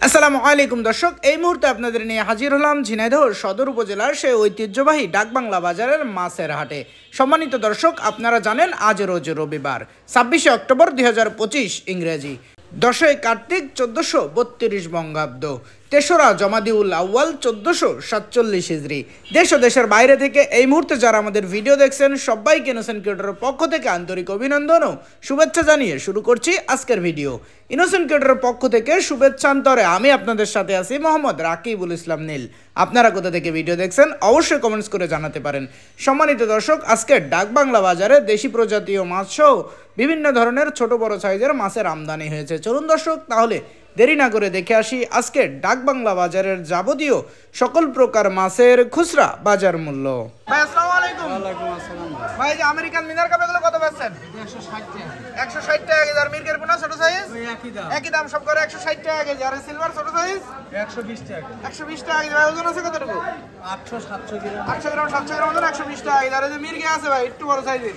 আসসালামু আলাইকুম দর্শক, এই মুহূর্তে আপনাদের নিয়ে হাজির হলাম ঝিনাইদহ সদর উপজেলার সেই ঐতিহ্যবাহী ডাকবাংলা বাজারের মাছের হাটে। সম্মানিত দর্শক, আপনারা জানেন আজ রোজ রবিবার 26শে অক্টোবর 2025 ইংরেজি, 10ই কার্তিক 1432 বঙ্গাব্দ, 3রা জমাদিউল আউয়াল 1447 হিজরি। দেশ ও দেশের বাইরে থেকে এই মুহূর্তে যারা আমাদের ভিডিও দেখছেন সবাইকে ইনোসেন্ট ক্রিয়েটরের পক্ষ থেকে আন্তরিক অভিনন্দন ও শুভেচ্ছা জানিয়ে শুরু করছি আজকের ভিডিও। ইনোসেন্ট ক্রিয়েটরের পক্ষ থেকে শুভেচ্ছান্তরে আমি আপনাদের সাথে আছি মোহাম্মদ রাকিবুল ইসলাম নীল। আপনারা কোথা থেকে ভিডিও দেখছেন অবশ্যই কমেন্টস করে জানাতে পারেন। সম্মানিত দর্শক, আজকে ডাকবাংলা বাজারে দেশি প্রজাতীয় মাছ সহ বিভিন্ন ধরনের ছোট বড় সাইজের মাছের আমদানি হয়েছে। চলুন দর্শক, তাহলে দেরি না করে দেখে আসি আজকে ডাকবাংলা বাজারের যাবতীয় সকল প্রকার মাছের খুচরা বাজার মূল্য। ভাই আসসালামু আলাইকুম। ওয়ালাইকুম আসসালাম ভাই। যে আমেরিকান মিনার কাপ এগুলো কত পাচ্ছেন? 160 টাকা। 160 টাকা কেজি। আর মিরগের পোনা ছোট সাইজ একই দাম সব করে 160 টাকা কেজি। আর সিলভার ছোট সাইজ 120 টাকা। 120 টাকা কেজি। ভাই ওজন আছে কতটুকু? 800-700 গ্রাম। 800 গ্রাম 700 গ্রাম ওজন 120 টাকা কেজি। আর এই যে মিরগে আছে ভাই একটু বড় সাইজের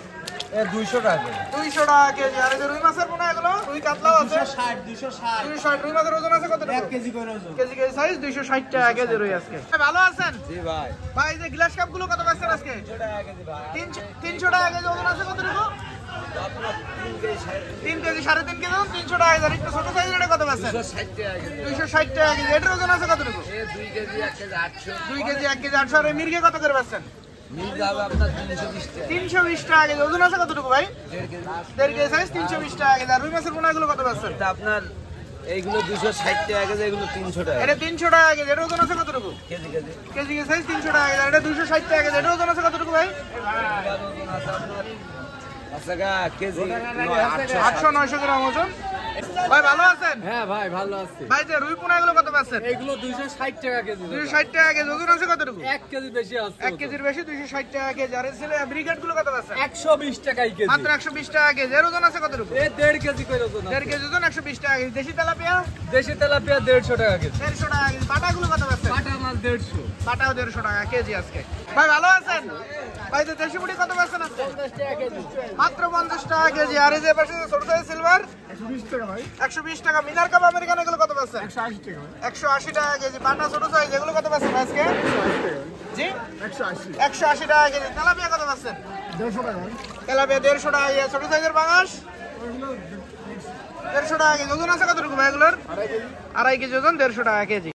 200 টাকা। 200 টাকা কেজি। আর এই যে রুই মাছের পোনা এগুলো রুই কাতলাও আছে 260 রুই মাছের ওজন আছে কতটুকু? 1 কেজি করে ওজন। কেজি সাইজ 260 টাকা কেজি রুই আজকে। ভালো আছেন? জি ভাই। ভাই এই যে গ্লাস কাপ গুলো কত পাচ্ছেন আজকে? 300 টাকা কেজি ভাই। 300 টাকা কেজি। ওজন আছে কতটুকু? 3 কেজি 3.5 কেজি ওজন 300 টাকা কেজি। একটু ছোট সাইজের এটা কত পাচ্ছেন? 260 টাকা কেজি। 260 টাকা কেজি। এটার ওজন আছে কতটুকু? 2 কেজি 1 কেজি 800। 2 KG 1 KG 800। আর মিরগে কত করে পাচ্ছেন? 320 টাকা কেজি। ওজন আছে কতটুকু ভাই? 1.5 কেজি সাইজ 320 টাকা কেজি। আর রুই মাছের পোনা এগুলো কত পাচ্ছেন? আপনার এইগুলো 260 টাকা কেজি, এগুলো 300 টাকা। এটা 300 টাকা কেজি। এর ওজন আছে কতটুকু? কেজি কেজি সাইজ 300 টাকা কেজি। আর এটা 260 টাকা কেজি। এর ওজন আছে কতটুকু ভাই? কেজি 800-900 গ্রাম ওজন। ভাই ভালো আছেন? হ্যাঁ ভাই ভালো আছি। ভাই যে রুই পোনা এগুলো কত পাচ্ছেন? এগুলো 260 টাকা কেজি। 260 টাকা কেজি। ওজন আছে কতটুকু? 1 কেজি বেশি আছে। 1 কেজির বেশি 260 টাকা কেজি। আর এই ছেলে ব্রিগেড গুলো কত পাচ্ছেন? 120 টাকাই কেজি। মাত্র 120 টাকা কেজি। এর ওজন আছে কতটুকু? এই 1.5 কেজি করে ওজন। 1.5 কেজি ওজন 120 টাকা কেজি। দেশি তেলাপিয়া? দেশি তেলাপিয়া 150 টাকা কেজি। 150 টাকা কেজি। বাটা গুলো কত পাচ্ছেন? বাটা মাছ 150। বাটাও 150 টাকা কেজি আজকে। ভাই ভালো আছেন? ভাই যে দেশি মুড়ি কত পাচ্ছেন আজকে? 50 টাকা কেজি। মাত্র 50 টাকা কেজি। আর এই যে পাশে ছোট সাইজ সিলভার 120 টাকা ভাই। 120 টাকা। মিনার কাপ আমেরিকান এগুলো কত পাচ্ছেন? 180 টাকা। 180 টাকা কেজি। বাটা ছোট সাইজ এগুলো কত পাচ্ছেন আজকে? 180 টাকা। জি 180। 180 টাকা কেজি। তেলাপিয়া কত পাচ্ছেন? 150 টাকা। তেলাপিয়া 150 টাকা কেজি। ছোট সাইজের পাঙাশ 150 টাকা কেজি। ওজন আছে কতটুকু ভাই এগুলোর? 2.5 কেজি। 2.5 কেজি ওজন 150 টাকা কেজি।